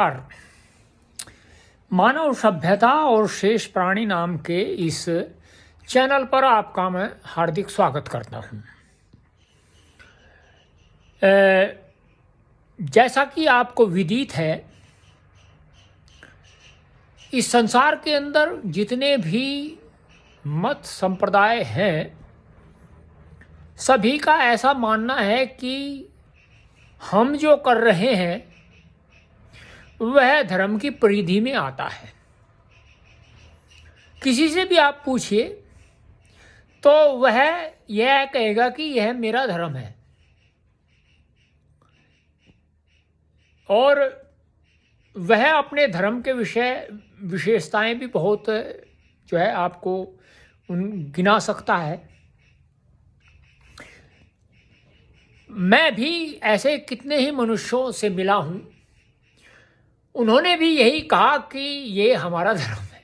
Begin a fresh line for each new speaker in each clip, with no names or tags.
नमस्कार। मानव सभ्यता और शेष प्राणी नाम के इस चैनल पर आपका मैं हार्दिक स्वागत करता हूं। जैसा कि आपको विदित है, इस संसार के अंदर जितने भी मत संप्रदाय हैं, सभी का ऐसा मानना है कि हम जो कर रहे हैं वह धर्म की परिधि में आता है। किसी से भी आप पूछिए तो वह यह कहेगा कि यह मेरा धर्म है, और वह अपने धर्म के विशेषताएं भी बहुत जो है आपको गिना सकता है। मैं भी ऐसे कितने ही मनुष्यों से मिला हूं, उन्होंने भी यही कहा कि ये हमारा धर्म है।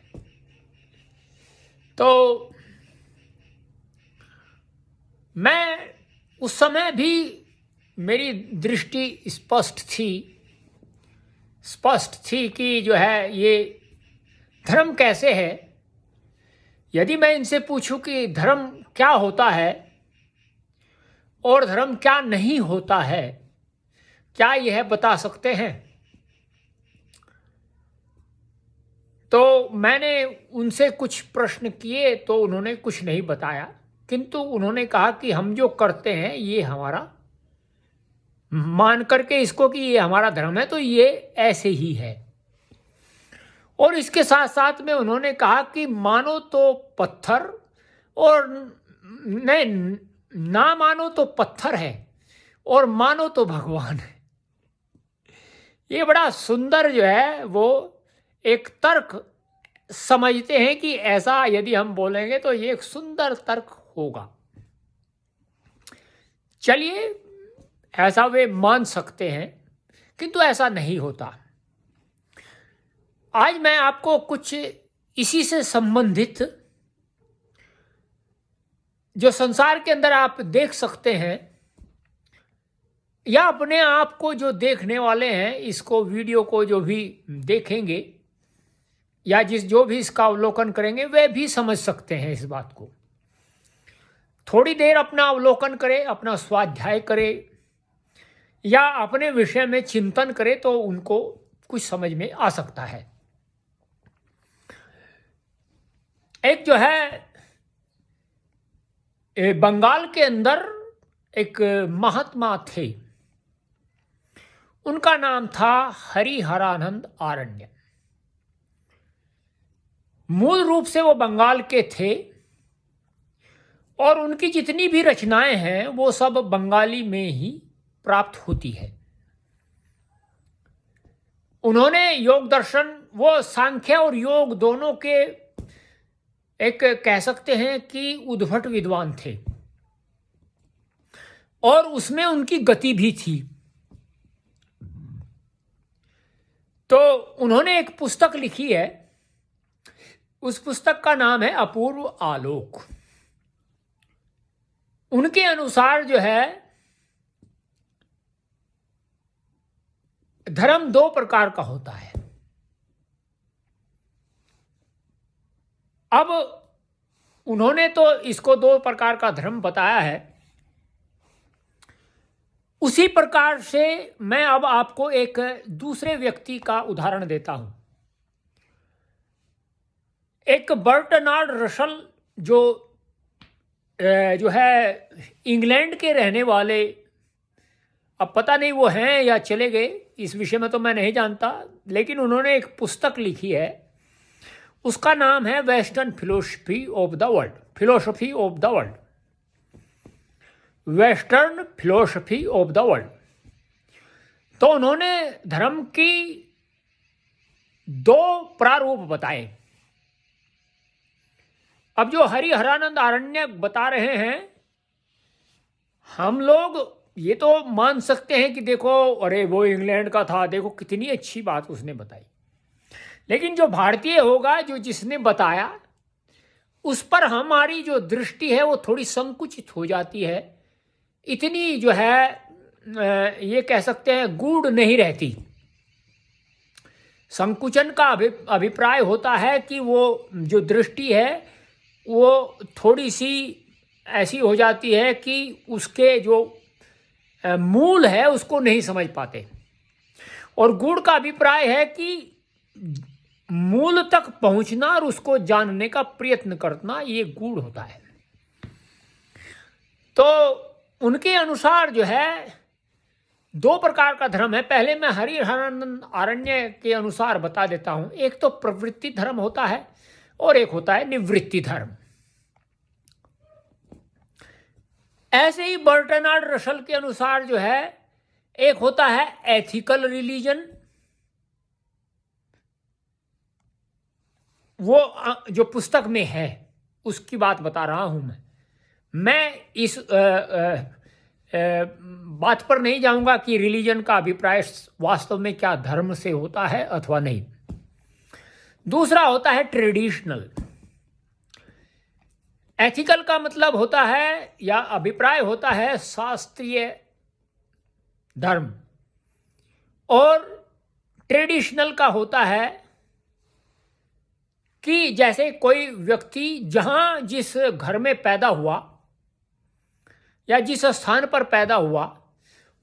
तो मैं उस समय भी मेरी दृष्टि स्पष्ट थी कि जो है ये धर्म कैसे है। यदि मैं इनसे पूछूं कि धर्म क्या होता है और धर्म क्या नहीं होता है, क्या यह बता सकते हैं? तो मैंने उनसे कुछ प्रश्न किए तो उन्होंने कुछ नहीं बताया, किंतु उन्होंने कहा कि हम जो करते हैं ये हमारा, मान करके इसको कि ये हमारा धर्म है तो ये ऐसे ही है। और इसके साथ साथ में उन्होंने कहा कि मानो तो पत्थर और नहीं, ना मानो तो पत्थर है और मानो तो भगवान है। ये बड़ा सुंदर जो है वो एक तर्क समझते हैं कि ऐसा यदि हम बोलेंगे तो ये एक सुंदर तर्क होगा। चलिए, ऐसा वे मान सकते हैं, किंतु ऐसा नहीं होता। आज मैं आपको कुछ इसी से संबंधित जो संसार के अंदर आप देख सकते हैं या अपने आप को जो देखने वाले हैं, इसको वीडियो को जो भी देखेंगे या जो भी इसका अवलोकन करेंगे वे भी समझ सकते हैं इस बात को। थोड़ी देर अपना अवलोकन करें, अपना स्वाध्याय करें या अपने विषय में चिंतन करें तो उनको कुछ समझ में आ सकता है। एक जो है बंगाल के अंदर एक महात्मा थे, उनका नाम था हरिहरानंद आरण्य। मूल रूप से वो बंगाल के थे और उनकी जितनी भी रचनाएं हैं वो सब बंगाली में ही प्राप्त होती है। उन्होंने योग दर्शन, वो सांख्य और योग दोनों के एक कह सकते हैं कि उद्भट विद्वान थे, और उसमें उनकी गति भी थी। तो उन्होंने एक पुस्तक लिखी है, उस पुस्तक का नाम है अपूर्व आलोक। उनके अनुसार जो है धर्म दो प्रकार का होता है। अब उन्होंने तो इसको दो प्रकार का धर्म बताया है, उसी प्रकार से मैं अब आपको एक दूसरे व्यक्ति का उदाहरण देता हूं। एक बर्टनार्ड रसल जो है इंग्लैंड के रहने वाले, अब पता नहीं वो हैं या चले गए, इस विषय में तो मैं नहीं जानता, लेकिन उन्होंने एक पुस्तक लिखी है, उसका नाम है western philosophy of the world. Western philosophy of the world. तो उन्होंने धर्म की दो प्रारूप बताए। अब जो हरिहरानंद आरण्य बता रहे हैं, हम लोग ये तो मान सकते हैं कि देखो, अरे वो इंग्लैंड का था, देखो कितनी अच्छी बात उसने बताई। लेकिन जो भारतीय होगा, जो जिसने बताया, उस पर हमारी जो दृष्टि है वो थोड़ी संकुचित हो जाती है, इतनी जो है ये कह सकते हैं गूढ़ नहीं रहती। संकुचन का अभिप्राय होता है कि वो जो दृष्टि है वो थोड़ी सी ऐसी हो जाती है कि उसके जो मूल है उसको नहीं समझ पाते। और गूढ़ का अभिप्राय है कि मूल तक पहुंचना और उसको जानने का प्रयत्न करना, ये गूढ़ होता है। तो उनके अनुसार जो है दो प्रकार का धर्म है। पहले मैं हरिहरानंद आरण्य के अनुसार बता देता हूं। एक तो प्रवृत्ति धर्म होता है और एक होता है निवृत्ति धर्म। ऐसे ही बर्टनार्ड रसल के अनुसार जो है एक होता है एथिकल रिलीजन, वो जो पुस्तक में है उसकी बात बता रहा हूं मैं इस बात पर नहीं जाऊंगा कि रिलीजन का अभिप्राय वास्तव में क्या धर्म से होता है अथवा नहीं। दूसरा होता है ट्रेडिशनल। एथिकल का मतलब होता है या अभिप्राय होता है शास्त्रीय धर्म, और ट्रेडिशनल का होता है कि जैसे कोई व्यक्ति जहां जिस घर में पैदा हुआ या जिस स्थान पर पैदा हुआ,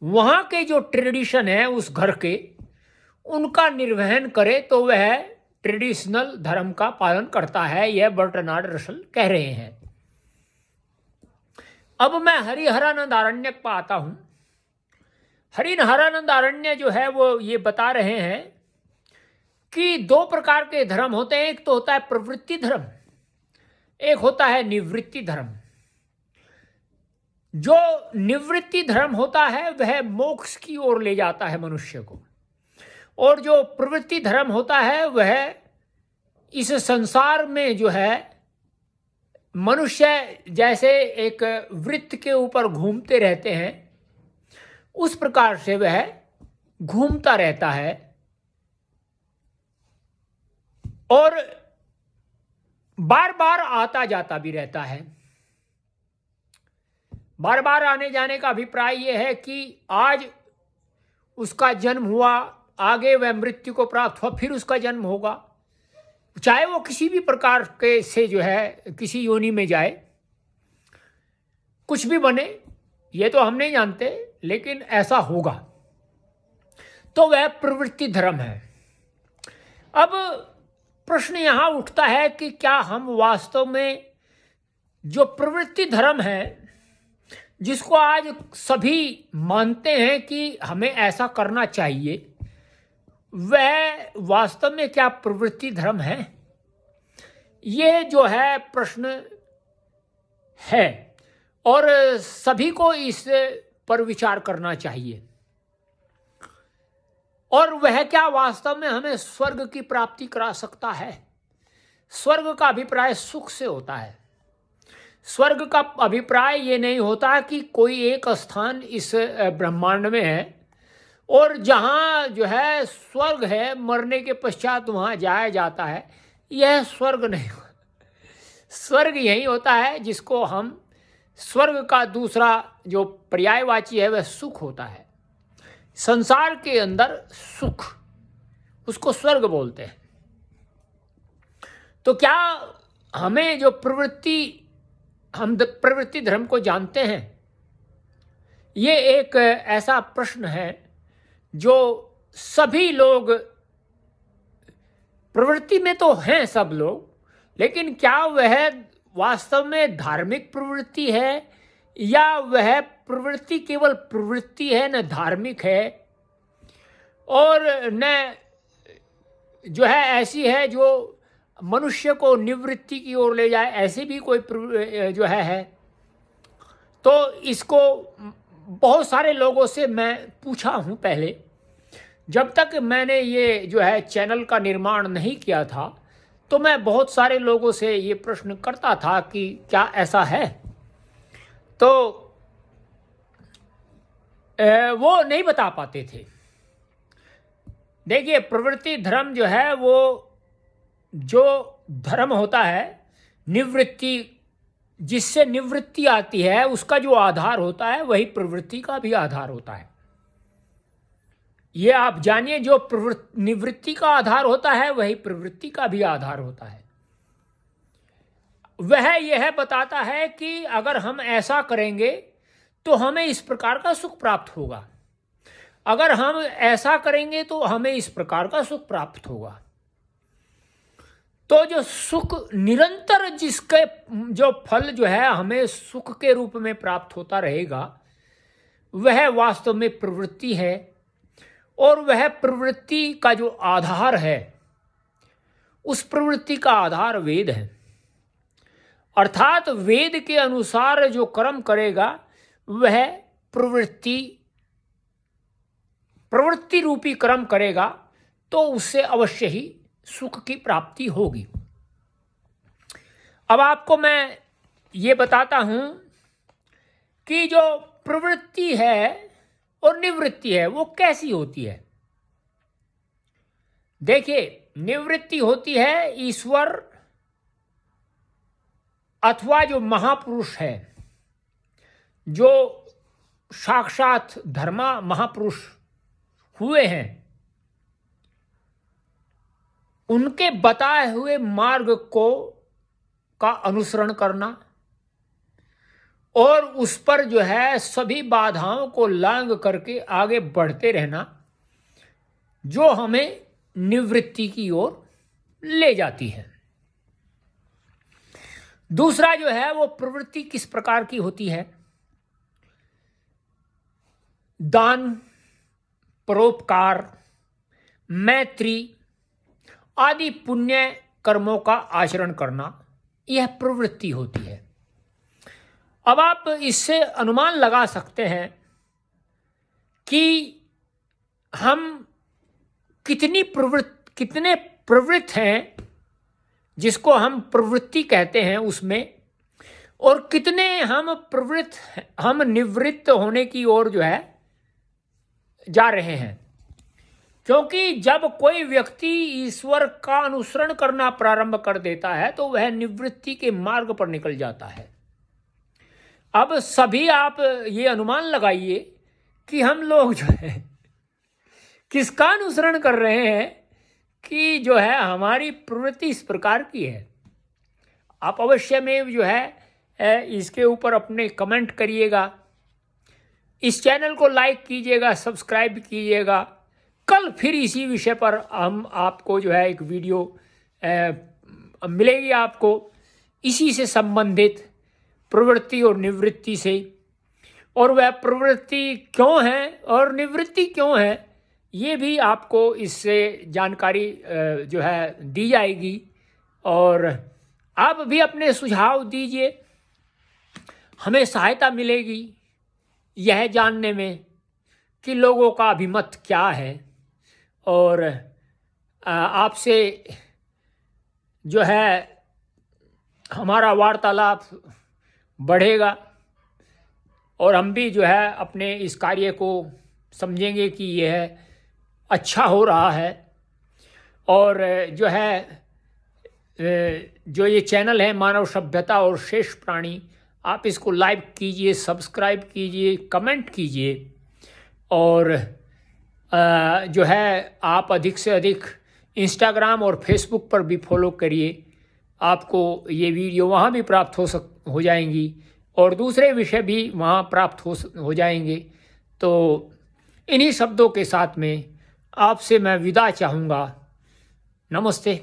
वहां के जो ट्रेडिशन है उस घर के, उनका निर्वहन करे तो वह ट्रेडिशनल धर्म का पालन करता है। यह बर्टनार्ड रसल कह रहे हैं। अब मैं हरिहरानंद आरण्यक पर आता हूं। हरिहरानंद आरण्य जो है वो ये बता रहे हैं कि दो प्रकार के धर्म होते हैं। एक तो होता है प्रवृत्ति धर्म, एक होता है निवृत्ति धर्म। जो निवृत्ति धर्म होता है वह मोक्ष की ओर ले जाता है मनुष्य को, और जो प्रवृत्ति धर्म होता है वह इस संसार में जो है मनुष्य जैसे एक वृत्त के ऊपर घूमते रहते हैं उस प्रकार से वह घूमता रहता है और बार बार आता जाता भी रहता है। बार बार आने जाने का अभिप्राय यह है कि आज उसका जन्म हुआ, आगे वह मृत्यु को प्राप्त हुआ, फिर उसका जन्म होगा, चाहे वो किसी भी प्रकार के से जो है किसी योनि में जाए, कुछ भी बने, ये तो हम नहीं जानते, लेकिन ऐसा होगा। तो वह प्रवृत्ति धर्म है। अब प्रश्न यहां उठता है कि क्या हम वास्तव में जो प्रवृत्ति धर्म है जिसको आज सभी मानते हैं कि हमें ऐसा करना चाहिए, वह वास्तव में क्या प्रवृत्ति धर्म है? ये जो है प्रश्न है और सभी को इस पर विचार करना चाहिए। और वह क्या वास्तव में हमें स्वर्ग की प्राप्ति करा सकता है? स्वर्ग का अभिप्राय सुख से होता है। स्वर्ग का अभिप्राय ये नहीं होता कि कोई एक स्थान इस ब्रह्मांड में है और जहाँ जो है स्वर्ग है, मरने के पश्चात वहाँ जाया जाता है। यह स्वर्ग नहीं होता। स्वर्ग यही होता है जिसको हम स्वर्ग का दूसरा जो पर्यायवाची है वह सुख होता है। संसार के अंदर सुख, उसको स्वर्ग बोलते हैं। तो क्या हमें जो हम प्रवृत्ति धर्म को जानते हैं? ये एक ऐसा प्रश्न है जो सभी लोग, प्रवृत्ति में तो हैं सब लोग, लेकिन क्या वह वास्तव में धार्मिक प्रवृत्ति है या वह प्रवृत्ति केवल प्रवृत्ति है, न धार्मिक है और न जो है ऐसी है जो मनुष्य को निवृत्ति की ओर ले जाए, ऐसी भी कोई जो है। तो इसको बहुत सारे लोगों से मैं पूछा हूँ पहले, जब तक मैंने ये जो है चैनल का निर्माण नहीं किया था, तो मैं बहुत सारे लोगों से ये प्रश्न करता था कि क्या ऐसा है। तो वो नहीं बता पाते थे। देखिए, प्रवृत्ति धर्म जो है वो जो धर्म होता है निवृत्ति, जिससे निवृत्ति आती है, उसका जो आधार होता है वही प्रवृत्ति का भी आधार होता है। ये आप जानिए, जो निवृत्ति का आधार होता है वही प्रवृत्ति का भी आधार होता है। वह यह बताता है कि अगर हम ऐसा करेंगे तो हमें इस प्रकार का सुख प्राप्त होगा, अगर हम ऐसा करेंगे तो हमें इस प्रकार का सुख प्राप्त होगा। तो जो सुख निरंतर, जिसके जो फल जो है हमें सुख के रूप में प्राप्त होता रहेगा, वह वास्तव में प्रवृत्ति है। और वह प्रवृत्ति का जो आधार है, उस प्रवृत्ति का आधार वेद है। अर्थात वेद के अनुसार जो कर्म करेगा वह प्रवृत्ति रूपी कर्म करेगा, तो उससे अवश्य ही सुख की प्राप्ति होगी। अब आपको मैं ये बताता हूं कि जो प्रवृत्ति है और निवृत्ति है वो कैसी होती है। देखिए, निवृत्ति होती है ईश्वर अथवा जो महापुरुष है, जो साक्षात धर्मा महापुरुष हुए हैं, उनके बताए हुए मार्ग का अनुसरण करना और उस पर जो है सभी बाधाओं को लांघ करके आगे बढ़ते रहना, जो हमें निवृत्ति की ओर ले जाती है। दूसरा जो है वो प्रवृत्ति किस प्रकार की होती है। दान, परोपकार, मैत्री आदि पुण्य कर्मों का आचरण करना, यह प्रवृत्ति होती है। अब आप इससे अनुमान लगा सकते हैं कि हम कितने प्रवृत्त हैं, जिसको हम प्रवृत्ति कहते हैं उसमें, और कितने हम निवृत्त होने की ओर जो है जा रहे हैं। क्योंकि जब कोई व्यक्ति ईश्वर का अनुसरण करना प्रारंभ कर देता है तो वह निवृत्ति के मार्ग पर निकल जाता है। अब सभी आप ये अनुमान लगाइए कि हम लोग जो है किसका अनुसरण कर रहे हैं, कि जो है हमारी प्रवृत्ति इस प्रकार की है। आप अवश्य में जो है इसके ऊपर अपने कमेंट करिएगा, इस चैनल को लाइक कीजिएगा, सब्सक्राइब कीजिएगा। कल फिर इसी विषय पर हम आपको जो है एक वीडियो मिलेगी आपको, इसी से संबंधित प्रवृत्ति और निवृत्ति से, और वह प्रवृत्ति क्यों है और निवृत्ति क्यों है, ये भी आपको इससे जानकारी जो है दी जाएगी। और आप भी अपने सुझाव दीजिए, हमें सहायता मिलेगी यह जानने में कि लोगों का अभिमत क्या है, और आपसे जो है हमारा वार्तालाप बढ़ेगा, और हम भी जो है अपने इस कार्य को समझेंगे कि यह अच्छा हो रहा है। और जो है जो ये चैनल है मानव सभ्यता और शेष प्राणी, आप इसको लाइक कीजिए, सब्सक्राइब कीजिए, कमेंट कीजिए, और जो है आप अधिक से अधिक इंस्टाग्राम और फेसबुक पर भी फॉलो करिए। आपको ये वीडियो वहाँ भी प्राप्त हो जाएंगी, और दूसरे विषय भी वहाँ प्राप्त हो जाएंगे। तो इन्हीं शब्दों के साथ में आपसे मैं विदा चाहूँगा। नमस्ते।